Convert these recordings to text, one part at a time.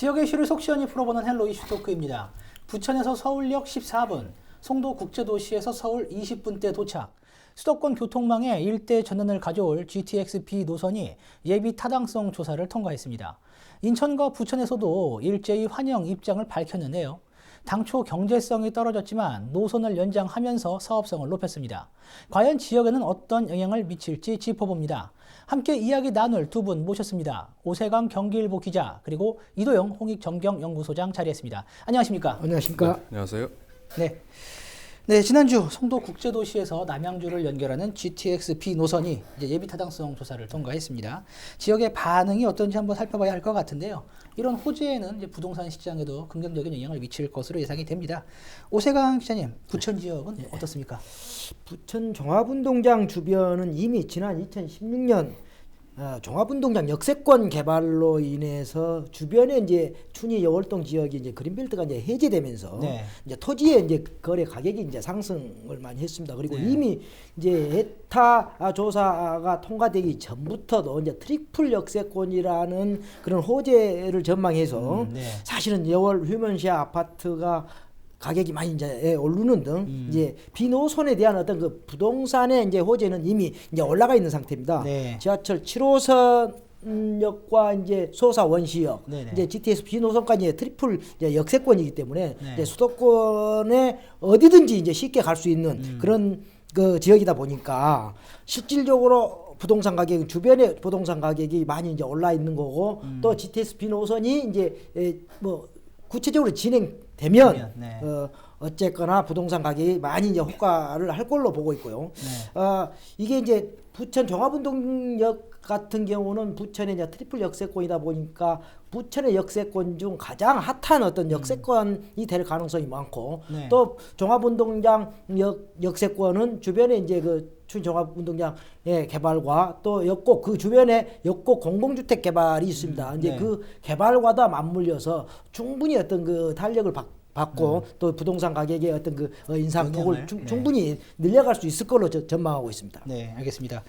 지역의 이슈를 속 시원히 풀어보는 헬로 이슈 토크입니다. 부천에서 서울역 14분, 송도 국제도시에서 서울 20분대 도착. 수도권 교통망의 일대 전환을 가져올 GTX-B 노선이 예비 타당성 조사를 통과했습니다. 인천과 부천에서도 일제히 환영 입장을 밝혔는데요. 당초 경제성이 떨어졌지만 노선을 연장하면서 사업성을 높였습니다. 과연 지역에는 어떤 영향을 미칠지 짚어봅니다. 함께 이야기 나눌 두 분 모셨습니다. 오세강 경기일보 기자 그리고 이도영 홍익정경연구소장 자리했습니다. 안녕하십니까? 안녕하십니까? 네, 안녕하세요. 네, 지난주 송도 국제도시에서 남양주를 연결하는 GTX-B 노선이 이제 예비 타당성 조사를 통과했습니다. 지역의 반응이 어떤지 한번 살펴봐야 할 것 같은데요. 이런 호재에는 이제 부동산 시장에도 긍정적인 영향을 미칠 것으로 예상이 됩니다. 오세강 기자님, 부천 지역은 어떻습니까? 부천 종합운동장 주변은 이미 지난 2016년 종합운동장 역세권 개발로 인해서 주변에 이제 춘희 여월동 지역이 이제 그린벨트가 이제 해제되면서 이제 토지의 이제 거래 가격이 이제 상승을 많이 했습니다. 그리고 이미 이제 에타 조사가 통과되기 전부터도 이제 트리플 역세권이라는 그런 호재를 전망해서 사실은 여월 휴먼시아 아파트가 가격이 많이 이제 오르는 등 이제 비노선에 대한 어떤 그 부동산의 이제 호재는 이미 이제 올라가 있는 상태입니다. 지하철 7호선역과 이제 소사 원시역, 이제 GTX 비노선까지 이제 트리플 이제 역세권이기 때문에 이제 수도권에 어디든지 이제 쉽게 갈 수 있는 그런 그 지역이다 보니까 실질적으로 부동산 가격 주변에 부동산 가격이 많이 이제 올라 있는 거고 또 GTX 비노선이 이제 뭐 구체적으로 진행되면 어쨌거나 부동산 가격이 많이 이제 효과를 할 걸로 보고 있고요. 이게 이제 부천 종합운동역 같은 경우는 부천의 이제 트리플 역세권이다 보니까 부천의 역세권 중 가장 핫한 어떤 역세권이 될 가능성이 많고 또 종합운동장 역세권은 주변에 이제 그 종합운동장의 개발과 또 역곡 그 주변에 역곡 공공주택 개발이 있습니다. 이제 그 개발과도 맞물려서 충분히 어떤 그 탄력을 받고 또 부동산 가격의 어떤 그 인상폭을 충분히 늘려갈 수 있을 걸로 전망하고 있습니다. 네, 알겠습니다.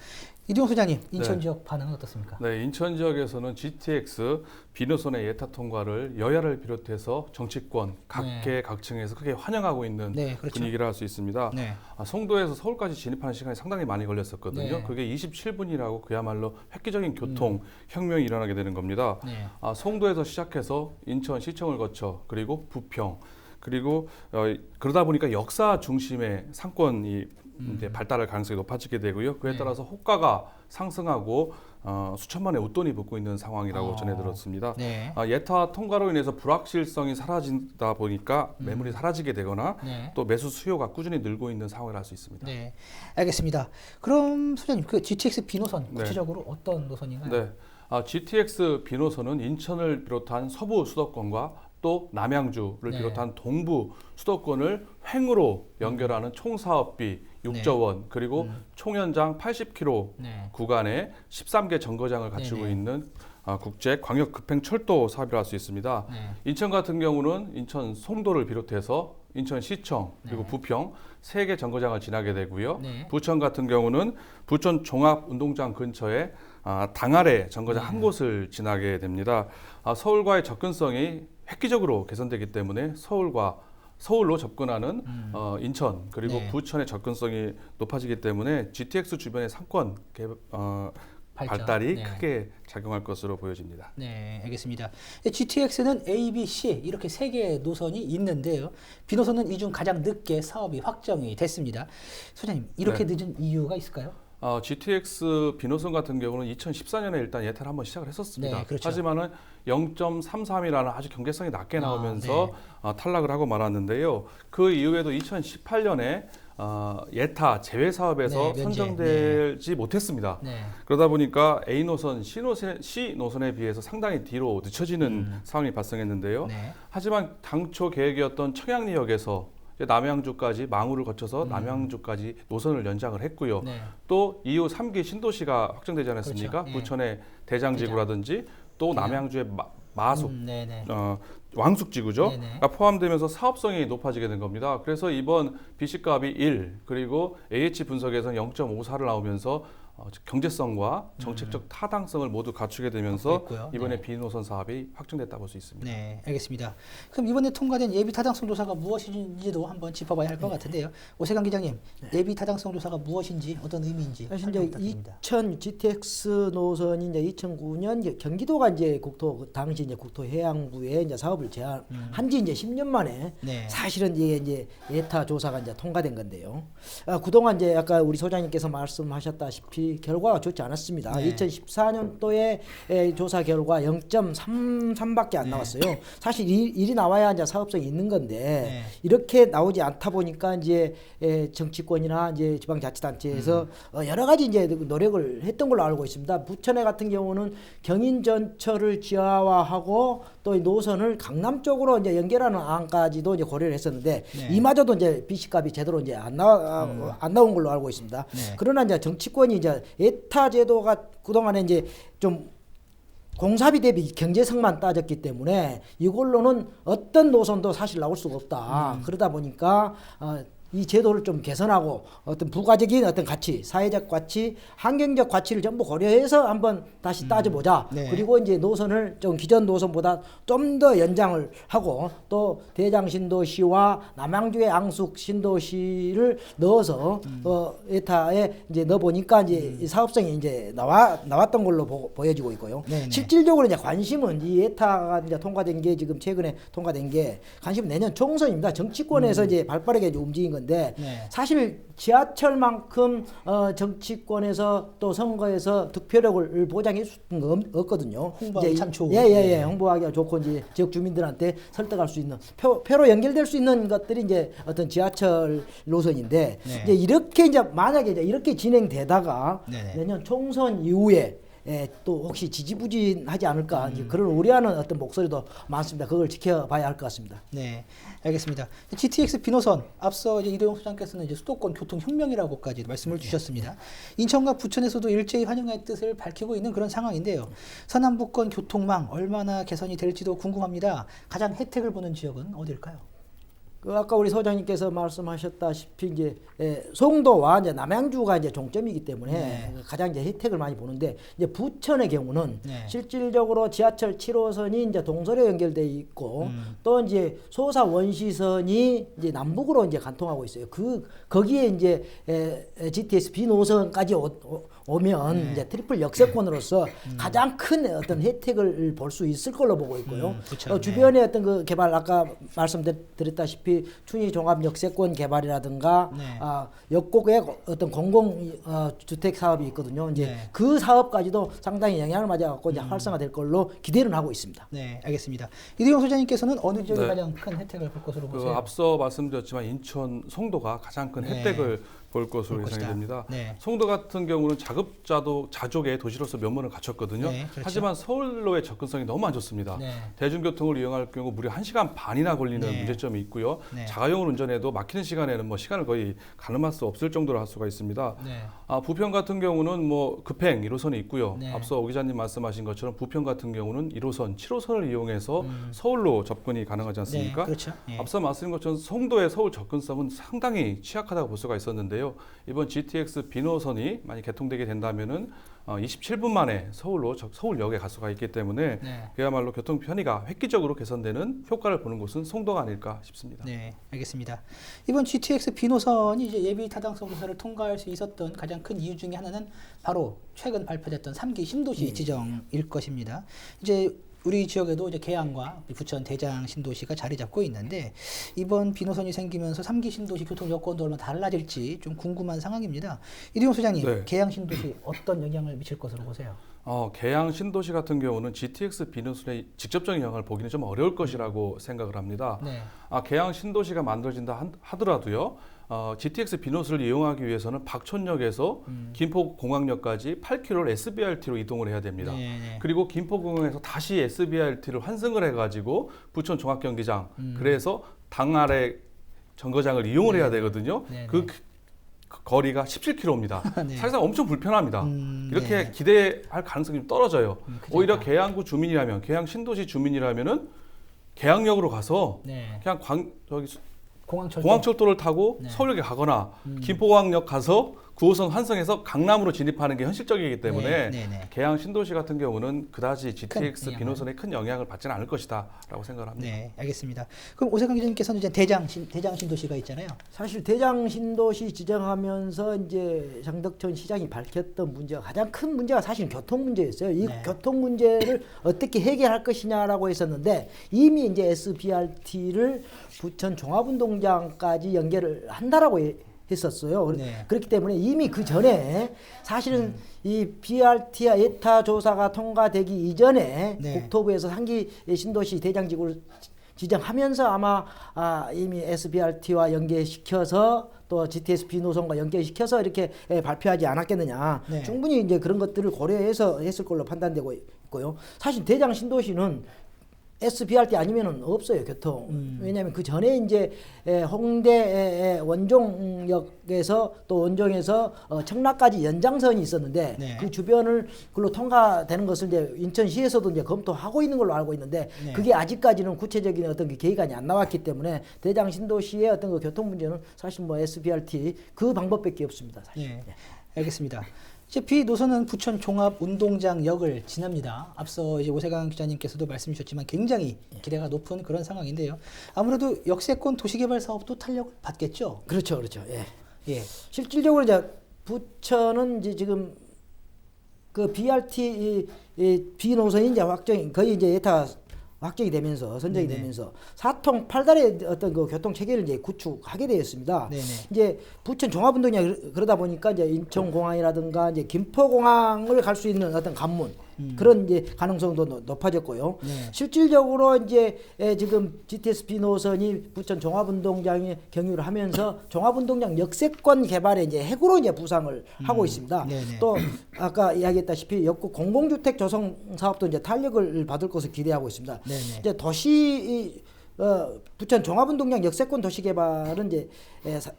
이동영 소장님, 인천 지역 반응은 어떻습니까? 네, 인천 지역에서는 GTX 비노선의 예타 통과를 여야를 비롯해서 정치권 각계각층에서 크게 환영하고 있는 분위기라 할 수 있습니다. 송도에서 서울까지 진입하는 시간이 상당히 많이 걸렸었거든요. 그게 27분이라고 그야말로 획기적인 교통 혁명이 일어나게 되는 겁니다. 송도에서 시작해서 인천 시청을 거쳐 그리고 부평 그리고 그러다 보니까 역사 중심의 상권이 이제 발달할 가능성이 높아지게 되고요. 그에 따라서 호가가 상승하고 수천만의 웃돈이 붙고 있는 상황이라고 전해 들었습니다. 예타 통과로 인해서 불확실성이 사라진다 보니까 매물이 사라지게 되거나 또 매수 수요가 꾸준히 늘고 있는 상황을 알 수 있습니다. 네, 알겠습니다. 그럼 소장님, 그 GTX 비노선 구체적으로 어떤 노선인가요? GTX 비노선은 인천을 비롯한 서부 수도권과 또 남양주를 비롯한 동부 수도권을 횡으로 연결하는 총사업비 6조 원 그리고 총연장 80km 구간에 13개 정거장을 갖추고 있는 국제 광역 급행 철도 사업이라 할 수 있습니다. 인천 같은 경우는 인천 송도를 비롯해서 인천 시청 그리고 부평 3개 정거장을 지나게 되고요. 부천 같은 경우는 부천 종합운동장 근처에 당아래 정거장 한 곳을 지나게 됩니다. 서울과의 접근성이 획기적으로 개선되기 때문에 서울로 접근하는 인천 그리고 부천의 접근성이 높아지기 때문에 GTX 주변의 상권 발달이 크게 작용할 것으로 보여집니다. 네, 알겠습니다. GTX는 A, B, C 이렇게 3개의 노선이 있는데요. B노선은 이 중 가장 늦게 사업이 확정이 됐습니다. 소장님, 이렇게 늦은 이유가 있을까요? GTX 비노선 같은 경우는 2014년에 일단 예타를 한번 시작을 했었습니다. 하지만은 0.33이라는 아주 경제성이 낮게 나오면서 탈락을 하고 말았는데요. 그 이후에도 2018년에 예타 제외 사업에서 선정되지 못했습니다. 그러다 보니까 A 노선, C 노선에 비해서 상당히 뒤로 늦춰지는 상황이 발생했는데요. 하지만 당초 계획이었던 청량리역에서 남양주까지 망우를 거쳐서 남양주까지 노선을 연장을 했고요. 또 이후 3기 신도시가 확정되지 않았습니까? 부천의 대장지구라든지 또 남양주의 마숙, 왕숙지구죠. 포함되면서 사업성이 높아지게 된 겁니다. 그래서 이번 BC값이 1 그리고 AH 분석에서는 0.54를 나오면서 경제성과 정책적 타당성을 모두 갖추게 되면서 그랬고요. 이번에 비노선 사업이 확정됐다 볼 수 있습니다. 네, 알겠습니다. 그럼 이번에 통과된 예비 타당성 조사가 무엇인지도 한번 짚어봐야 할 것 같은데요. 오세강 기자님, 예비 타당성 조사가 무엇인지 어떤 의미인지 사실 설명 이제 부탁드립니다. 2000 GTX 노선이 이제 2009년 경기도가 이제 당시 이제 국토해양부에 이제 사업을 제안한 지 이제 10년 만에 네. 사실은 이제 예타 조사가 이제 통과된 건데요. 그동안 이제 아까 우리 소장님께서 말씀하셨다시피 결과가 좋지 않았습니다. 네. 2014년도에 조사 결과 0.33밖에 안 네. 나왔어요. 사실 일이 나와야 이제 사업성이 있는 건데 네. 이렇게 나오지 않다 보니까 이제 정치권이나 이제 지방자치단체에서 여러 가지 이제 노력을 했던 걸로 알고 있습니다. 부천에 같은 경우는 경인전철을 지하화하고 또 이 노선을 강남 쪽으로 이제 연결하는 안까지도 이제 고려를 했었는데 네. 이마저도 이제 BC값이 제대로 이제 안 나온 걸로 알고 있습니다. 네. 그러나 이제 정치권이 이제 예타 제도가 그동안에 이제 좀 공사비 대비 경제성만 따졌기 때문에 이걸로는 어떤 노선도 사실 나올 수가 없다. 그러다 보니까 이 제도를 좀 개선하고 어떤 부가적인 어떤 가치, 사회적 가치, 환경적 가치를 전부 고려해서 한번 다시 따져보자. 네. 그리고 이제 노선을 좀 기존 노선보다 좀 더 연장을 하고 또 대장 신도시와 남양주의 앙숙 신도시를 넣어서 에타에 이제 넣어 보니까 이제 이 사업성이 이제 나왔던 걸로 보여지고 있고요. 네네. 실질적으로 이제 관심은 이 에타가 이제 통과된 게 지금 최근에 통과된 게 관심은 내년 총선입니다. 정치권에서 이제 발빠르게 이제 움직인 건데 네. 사실 지하철만큼 정치권에서 또 선거에서 득표력을 보장해 준 건 없거든요. 홍보하기 참 좋은. 예, 홍보하기가 좋고 이제 지역 주민들한테 설득할 수 있는 표로 연결될 수 있는 것들이 이제 어떤 지하철 노선인데 네. 이제 이렇게 이제 만약에 이제 이렇게 진행되다가 네네. 내년 총선 이후에 또 혹시 지지부진하지 않을까 이제 그런 우려하는 어떤 목소리도 많습니다. 그걸 지켜봐야 할 것 같습니다. 네, 알겠습니다. GTX 비노선 앞서 이제 이도영 소장께서는 이제 수도권 교통 혁명이라고까지 말씀을 주셨습니다. 인천과 부천에서도 일제히 환영의 뜻을 밝히고 있는 그런 상황인데요. 서남북권 교통망 얼마나 개선이 될지도 궁금합니다. 가장 혜택을 보는 지역은 어디일까요? 아까 우리 소장님께서 말씀하셨다시피 이제 송도와 이제 남양주가 이제 종점이기 때문에 네. 가장 이제 혜택을 많이 보는데 이제 부천의 경우는 네. 실질적으로 지하철 7호선이 이제 동서로 연결돼 있고 또 이제 소사 원시선이 이제 남북으로 이제 간통하고 있어요. 거기에 이제 GTS B 노선까지 오면 네. 이제 트리플 역세권으로서 가장 큰 어떤 혜택을 볼 수 있을 걸로 보고 있고요. 그렇죠. 주변에 어떤 그 개발 아까 말씀드렸다시피 춘희 종합 역세권 개발이라든가 네. 역곡에 어떤 공공 주택 사업이 있거든요. 이제 네. 그 사업까지도 상당히 영향을 맞아갖고 이제 활성화될 걸로 기대는 하고 있습니다. 네, 알겠습니다. 이도영 소장님께서는 어느 지역이 네. 가장 큰 혜택을 볼 것으로 보세요? 앞서 말씀드렸지만 인천 송도가 가장 큰 네. 혜택을 볼 것으로 볼 예상이 것이다. 됩니다. 네. 송도 같은 경우는 자급자족의 도시로서 면모를 갖췄거든요. 네, 그렇죠. 하지만 서울로의 접근성이 너무 안 좋습니다. 네. 대중교통을 이용할 경우 무려 1시간 반이나 걸리는 네. 문제점이 있고요. 네. 자가용을 운전해도 막히는 시간에는 뭐 시간을 거의 가늠할 수 없을 정도로 할 수가 있습니다. 네. 부평 같은 경우는 뭐 급행 1호선이 있고요. 네. 앞서 오 기자님 말씀하신 것처럼 부평 같은 경우는 1호선, 7호선을 이용해서 서울로 접근이 가능하지 않습니까? 네, 그렇죠. 예. 앞서 말씀드린 것처럼 송도의 서울 접근성은 상당히 취약하다고 볼 수가 있었는데요. 이번 GTX 비노선이 많이 개통되게 된다면은 27분 만에 서울역에 갈 수가 있기 때문에 네. 그야말로 교통 편의가 획기적으로 개선되는 효과를 보는 곳은 송도가 아닐까 싶습니다. 네, 알겠습니다. 이번 GTX 비노선이 이제 예비 타당성 조사를 통과할 수 있었던 가장 큰 이유 중에 하나는 바로 최근 발표됐던 3기 신도시 지정일 것입니다. 이제 우리 지역에도 이제 계양과 부천 대장 신도시가 자리 잡고 있는데 이번 비노선이 생기면서 3기 신도시 교통 여건도 얼마나 달라질지 좀 궁금한 상황입니다. 이두용 소장님, 네. 계양 신도시 어떤 영향을 미칠 것으로 보세요? 계양 신도시 같은 경우는 GTX 비노선의 직접적인 영향을 보기는 좀 어려울 것이라고 생각을 합니다. 네. 계양 신도시가 만들어진다 하더라도요. GTX 비노선을 이용하기 위해서는 박촌역에서 김포공항역까지 8km를 SBRT로 이동을 해야 됩니다. 네. 그리고 김포공항에서 다시 SBRT를 환승을 해가지고 부천 종합경기장 그래서 당 아래 정거장을 이용을 해야 되거든요. 네. 그 거리가 17km입니다. 네. 사실상 엄청 불편합니다. 이렇게 네. 기대할 가능성이 좀 떨어져요. 그죠. 오히려 계양구 주민이라면, 계양 신도시 주민이라면은 계양역으로 가서 네. 그냥 공항철도. 공항철도를 타고 네. 서울역에 가거나 김포공항역 가서 9호선 환승해서 강남으로 진입하는 게 현실적이기 때문에 네. 계양 신도시 같은 경우는 그다지 GTX 큰 비노선에 큰 영향을 받지는 않을 것이다라고 생각을 합니다. 네, 알겠습니다. 그럼 오세강 기자님께서는 이제 대장 신도시가 있잖아요. 사실 대장 신도시 지정하면서 이제 장덕천 시장이 밝혔던 문제가 가장 큰 문제가 사실 교통 문제였어요. 이 교통 문제를 어떻게 해결할 것이냐라고 했었는데 이미 이제 SBRT를 부천 종합운동장까지 연결을 한다라고 했었어요. 그렇기 때문에 이미 그 전에 사실은 이 BRT와 예타 조사가 통과되기 이전에 국토부에서 상기 신도시 대장지구를 지정하면서 아마 이미 SBRT와 연계시켜서 또 GTS 비노선과 연계시켜서 이렇게 발표하지 않았겠느냐. 충분히 이제 그런 것들을 고려해서 했을 걸로 판단되고 있고요. 사실 대장 신도시는 SBRT 아니면은 없어요, 교통. 왜냐하면 그 전에 이제 홍대 원종역에서 또 원종에서 청라까지 연장선이 있었는데 그 주변을 그걸로 통과되는 것을 이제 인천시에서도 이제 검토하고 있는 걸로 알고 있는데 그게 아직까지는 구체적인 어떤 그 계획안이 안 나왔기 때문에 대장 신도시의 어떤 그 교통 문제는 사실 뭐 SBRT 그 방법밖에 없습니다, 사실. 알겠습니다. 이제 B 노선은 부천 종합운동장역을 지납니다. 앞서 이제 오세강 기자님께서도 말씀 주셨지만 굉장히 기대가 높은 그런 상황인데요. 아무래도 역세권 도시개발 사업도 탄력을 받겠죠. 그렇죠. 예. 실질적으로 이제 부천은 이제 지금 그 BRT B 노선이 이제 거의 이제 예타 확정이 되면서 선정이 되면서 4통 8달의 어떤 그 교통 체계를 이제 구축하게 되었습니다. 이제 부천 종합운동장 그러다 보니까 이제 인천공항이라든가 이제 김포공항을 갈 수 있는 어떤 관문 그런 이제 가능성도 높아졌고요. 실질적으로 이제 지금 GTS B 노선이 부천 종합운동장에 경유를 하면서 종합운동장 역세권 개발에 이제 핵으로 이제 부상을 하고 있습니다. 또 아까 이야기했다시피 역구 공공주택 조성 사업도 이제 탄력을 받을 것을 기대하고 있습니다. 이제 도시 부천 종합운동장 역세권 도시 개발은 이제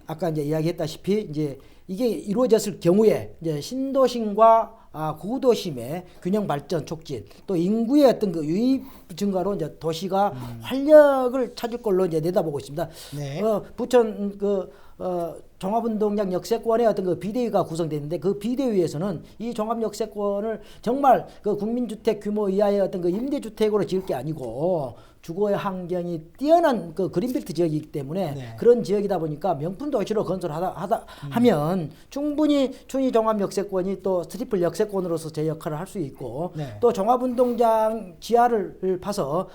아까 이제 이야기했다시피 이제 이게 이루어졌을 경우에 이제 신도심과 구도심의 균형 발전 촉진, 또 인구의 어떤 그 유입 증가로 이제 도시가 활력을 찾을 걸로 이제 내다보고 있습니다. 부천 종합운동장 역세권의 어떤 그 비대위가 구성되는데 그 비대위에서는 이 종합 역세권을 정말 그 국민주택 규모 이하의 어떤 그 임대주택으로 지을 게 아니고 주거의 환경이 뛰어난 그 그린벨트 지역이기 때문에 그런 지역이다 보니까 명품 도시로 건설하면 충분히 춘희 종합 역세권이 또 트리플 역세권으로서 제 역할을 할 수 있고 또 종합운동장 지하를 파서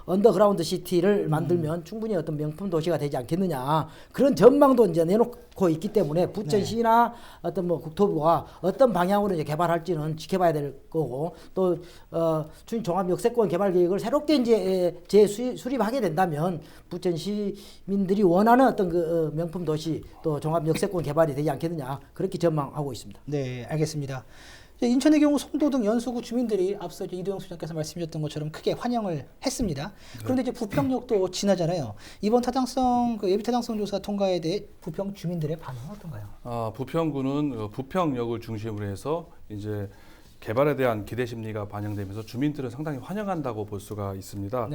언더그라운드 시티를 만들면 충분히 어떤 명품 도시가 되지 않겠느냐 그런 전망도 이제 내놓고 있기 때문에 부천시나 어떤 뭐 국토부가 어떤 방향으로 이제 개발할지는 지켜봐야 될 거고 또 춘 종합 역세권 개발 계획을 새롭게 이제 재수립하게 된다면 부천 시민들이 원하는 어떤 그 명품 도시 또 종합 역세권 개발이 되지 않겠느냐 그렇게 전망하고 있습니다. 네, 알겠습니다. 인천의 경우 송도 등 연수구 주민들이 앞서 이도영 소장께서 말씀하셨던 것처럼 크게 환영을 했습니다. 그런데 이제 부평역도 지나잖아요. 이번 타당성 예비 타당성 조사 통과에 대해 부평 주민들의 반응은 어떤가요? 부평구는 부평역을 중심으로 해서 이제 개발에 대한 기대 심리가 반영되면서 주민들은 상당히 환영한다고 볼 수가 있습니다.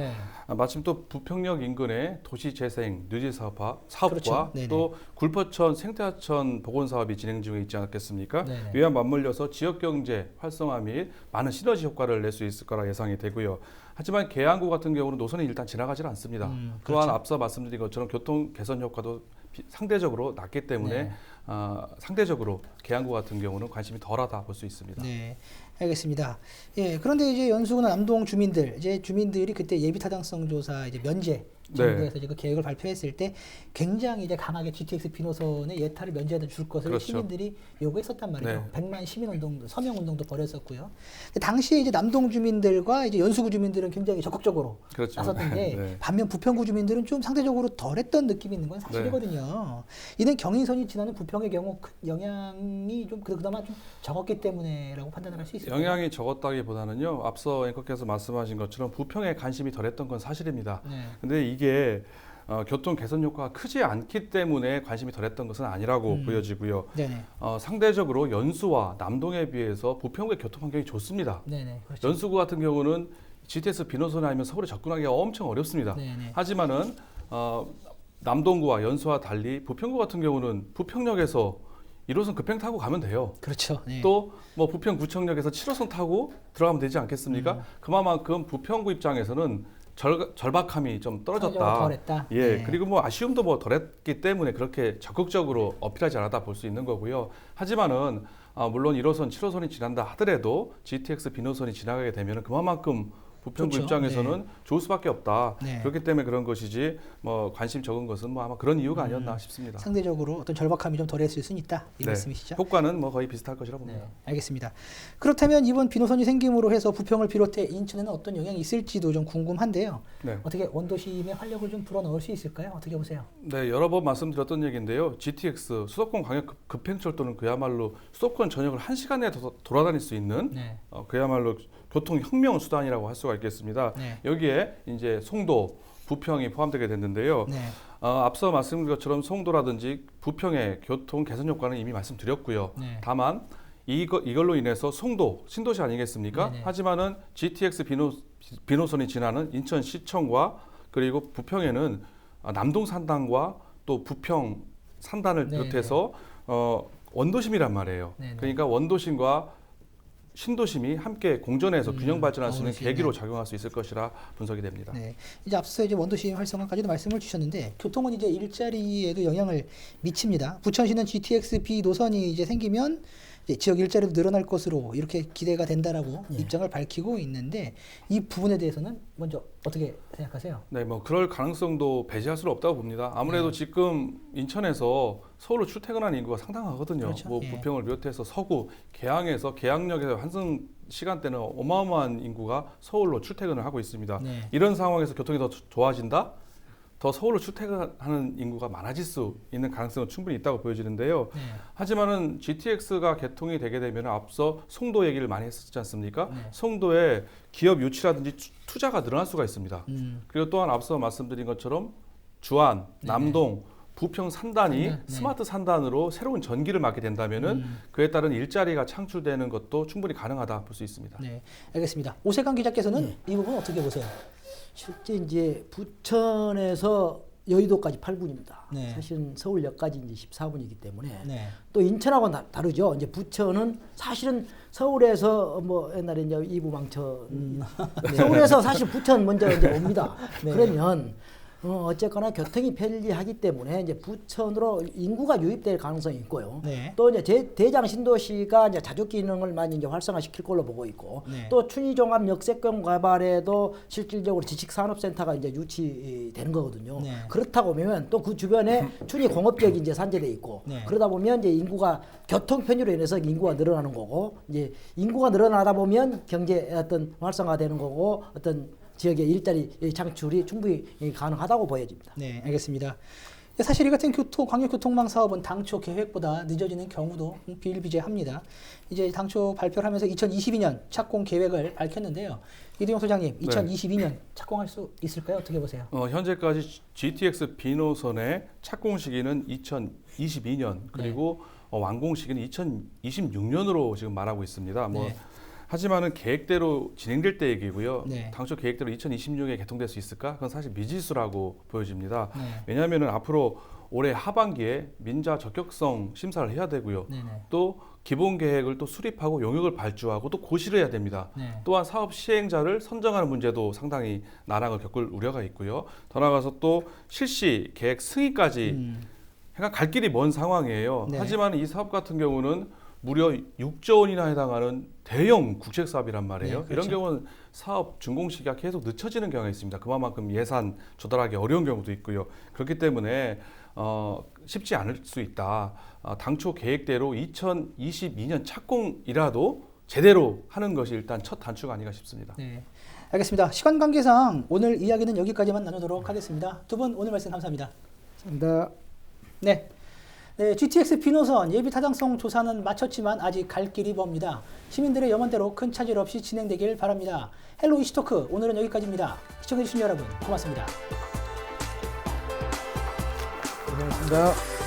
마침 또 부평역 인근에 도시재생, 뉴지사업화 사업과 또 굴포천 생태하천 복원 사업이 진행 중에 있지 않겠습니까? 이와 맞물려서 지역경제 활성화 및 많은 시너지 효과를 낼 수 있을 거라 예상이 되고요. 하지만 계양구 같은 경우는 노선이 일단 지나가질 않습니다. 또한 앞서 말씀드린 것처럼 교통 개선 효과도 상대적으로 낮기 때문에 상대적으로 계양구 같은 경우는 관심이 덜하다 볼 수 있습니다. 네, 알겠습니다. 예, 그런데 이제 연수구나 남동 주민들이 그때 예비 타당성 조사 이제 면제 정부에서 이제 그 계획을 발표했을 때 굉장히 이제 강하게 GTX B 노선의 예타를 면제해 줄 것을 시민들이 요구했었단 말이에요. 100만 시민운동, 서명운동도 벌였었고요. 당시에 이제 남동 주민들과 이제 연수구 주민들은 굉장히 적극적으로 나섰는데 반면 부평구 주민들은 좀 상대적으로 덜했던 느낌이 있는 건 사실이거든요. 이는 경인선이 지나는 부평의 경우 큰 영향이 좀 그나마 좀 적었기 때문에라고 판단을 할 수 있을까요? 영향이 적었다기보다는요. 앞서 앵커께서 말씀하신 것처럼 부평에 관심이 덜했던 건 사실입니다. 근데 이게 교통 개선 효과가 크지 않기 때문에 관심이 덜했던 것은 아니라고 보여지고요. 상대적으로 연수와 남동에 비해서 부평구의 교통 환경이 좋습니다. 그렇죠. 연수구 같은 경우는 GTS 비노선이 아니면 서울에 접근하기가 엄청 어렵습니다. 하지만은 남동구와 연수와 달리 부평구 같은 경우는 부평역에서 1호선 급행 타고 가면 돼요. 그렇죠. 네. 또 뭐 부평구청역에서 7호선 타고 들어가면 되지 않겠습니까? 그만큼 부평구 입장에서는 절박함이 좀 떨어졌다. 상대적으로 덜했다. 예, 네. 그리고 뭐 아쉬움도 뭐 덜했기 때문에 그렇게 적극적으로 어필하지 않았다 볼 수 있는 거고요. 하지만은 물론 1호선, 7호선이 지난다 하더라도 GTX 비노선이 지나가게 되면은 그만큼 부평구 좋죠. 입장에서는 좋을 수밖에 없다. 네. 그렇기 때문에 그런 것이지 뭐 관심 적은 것은 뭐 아마 그런 이유가 아니었나 싶습니다. 상대적으로 어떤 절박함이 좀 덜했을 수는 있다. 이 네. 말씀이시죠? 효과는 뭐 거의 비슷할 것이라 봅니다. 네, 알겠습니다. 그렇다면 이번 비노선이 생김으로 해서 부평을 비롯해 인천에는 어떤 영향이 있을지도 좀 궁금한데요. 네. 어떻게 원도심의 활력을 좀 불어넣을 수 있을까요? 어떻게 보세요? 네, 여러 번 말씀드렸던 얘기인데요. GTX 수도권 광역 급행철도는 그야말로 수도권 전역을 1시간 내에 돌아다닐 수 있는 네. 그야말로 교통 혁명 수단이라고 할 수가 있겠습니다. 네. 여기에 이제 송도, 부평이 포함되게 됐는데요. 네. 앞서 말씀드린 것처럼 송도라든지 부평의 교통 개선 효과는 이미 말씀드렸고요. 네. 다만 이걸로 인해서 송도, 신도시 아니겠습니까? 네네. 하지만은 GTX 비노선이 지나는 인천시청과 그리고 부평에는 남동 산단과 또 부평 산단을 네네. 비롯해서 원도심이란 말이에요. 네네. 그러니까 원도심과 신도심이 함께 공존해서 균형 발전할 수 있는 어우러지네. 계기로 작용할 수 있을 것이라 분석이 됩니다. 네. 이제 앞서 이제 원도심 활성화까지도 말씀을 주셨는데 교통은 이제 일자리에도 영향을 미칩니다. 부천시는 GTX-B 노선이 이제 생기면 이제 지역 일자리도 늘어날 것으로 이렇게 기대가 된다라고 입장을 밝히고 있는데 이 부분에 대해서는 먼저 어떻게 생각하세요? 네, 뭐 그럴 가능성도 배제할 수는 없다고 봅니다. 아무래도 지금 인천에서 서울로 출퇴근하는 인구가 상당하거든요. 그렇죠. 뭐 예. 부평을 비롯해서 서구, 계양역에서 환승 시간대는 어마어마한 인구가 서울로 출퇴근을 하고 있습니다. 네. 이런 상황에서 교통이 더 좋아진다? 더 서울로 출퇴근하는 인구가 많아질 수 있는 가능성은 충분히 있다고 보여지는데요. 네. 하지만은 GTX가 개통이 되게 되면 앞서 송도 얘기를 많이 했었지 않습니까? 네. 송도에 기업 유치라든지 투자가 늘어날 수가 있습니다. 음. 그리고 또한 앞서 말씀드린 것처럼 주안, 남동, 부평 산단이 산단, 네. 스마트 산단으로 새로운 전기를 맞게 된다면은 그에 따른 일자리가 창출되는 것도 충분히 가능하다 볼 수 있습니다. 네, 알겠습니다. 오세강 기자께서는 이 부분 어떻게 보세요? 실제 이제 부천에서 여의도까지 8분입니다. 네. 사실은 서울역까지 이제 14분이기 때문에 네. 또 인천하고는 다르죠. 이제 부천은 사실은 서울에서 뭐 옛날에 이제 이부망천 서울에서 사실 부천 먼저 이제 옵니다. 네. 그러면 어쨌거나 교통이 편리하기 때문에 이제 부천으로 인구가 유입될 가능성이 있고요. 네. 또 이제 대장 신도시가 이제 자족 기능을 많이 이제 활성화시킬 걸로 보고 있고, 네. 또 춘희종합 역세권 개발에도 실질적으로 지식산업센터가 이제 유치되는 거거든요. 네. 그렇다고 보면 또 그 주변에 춘희 공업지역이 이제 산재돼 있고, 네. 그러다 보면 이제 인구가 교통 편의로 인해서 인구가 늘어나는 거고, 이제 인구가 늘어나다 보면 경제 어떤 활성화되는 거고, 어떤 지역의 일자리 창출이 충분히 가능하다고 보여집니다. 네, 알겠습니다. 사실 이 같은 광역교통망 사업은 당초 계획보다 늦어지는 경우도 비일비재합니다. 이제 당초 발표를 하면서 2022년 착공 계획을 밝혔는데요. 이두영 소장님, 2022년 착공할 수 있을까요? 어떻게 보세요? 현재까지 GTX 비노선의 착공 시기는 2022년 그리고 완공 시기는 2026년으로 지금 말하고 있습니다. 네. 하지만은 계획대로 진행될 때 얘기고요. 네. 당초 계획대로 2026년에 개통될 수 있을까? 그건 사실 미지수라고 보여집니다. 네. 왜냐하면은 앞으로 올해 하반기에 민자 적격성 심사를 해야 되고요. 네네. 또 기본 계획을 또 수립하고 용역을 발주하고 또 고시를 해야 됩니다. 네. 또한 사업 시행자를 선정하는 문제도 상당히 난항을 겪을 우려가 있고요. 더 나아가서 또 실시 계획 승인까지 약간 갈 길이 먼 상황이에요. 네. 하지만 이 사업 같은 경우는 무려 6조 원이나 해당하는 대형 국책 사업이란 말이에요. 네, 그렇죠. 이런 경우는 사업 준공 시기가 계속 늦춰지는 경우가 있습니다. 그만큼 예산 조달하기 어려운 경우도 있고요. 그렇기 때문에 쉽지 않을 수 있다. 당초 계획대로 2022년 착공이라도 제대로 하는 것이 일단 첫 단추가 아닌가 싶습니다. 네, 알겠습니다. 시간 관계상 오늘 이야기는 여기까지만 나누도록 하겠습니다. 두 분 오늘 말씀 감사합니다. 감사합니다. 네. 네, GTX 비노선 예비 타당성 조사는 마쳤지만 아직 갈 길이 먼니다. 시민들의 염원대로 큰 차질 없이 진행되길 바랍니다. 헬로 이슈토크 오늘은 여기까지입니다. 시청해주신 여러분 고맙습니다. 고생하셨습니다.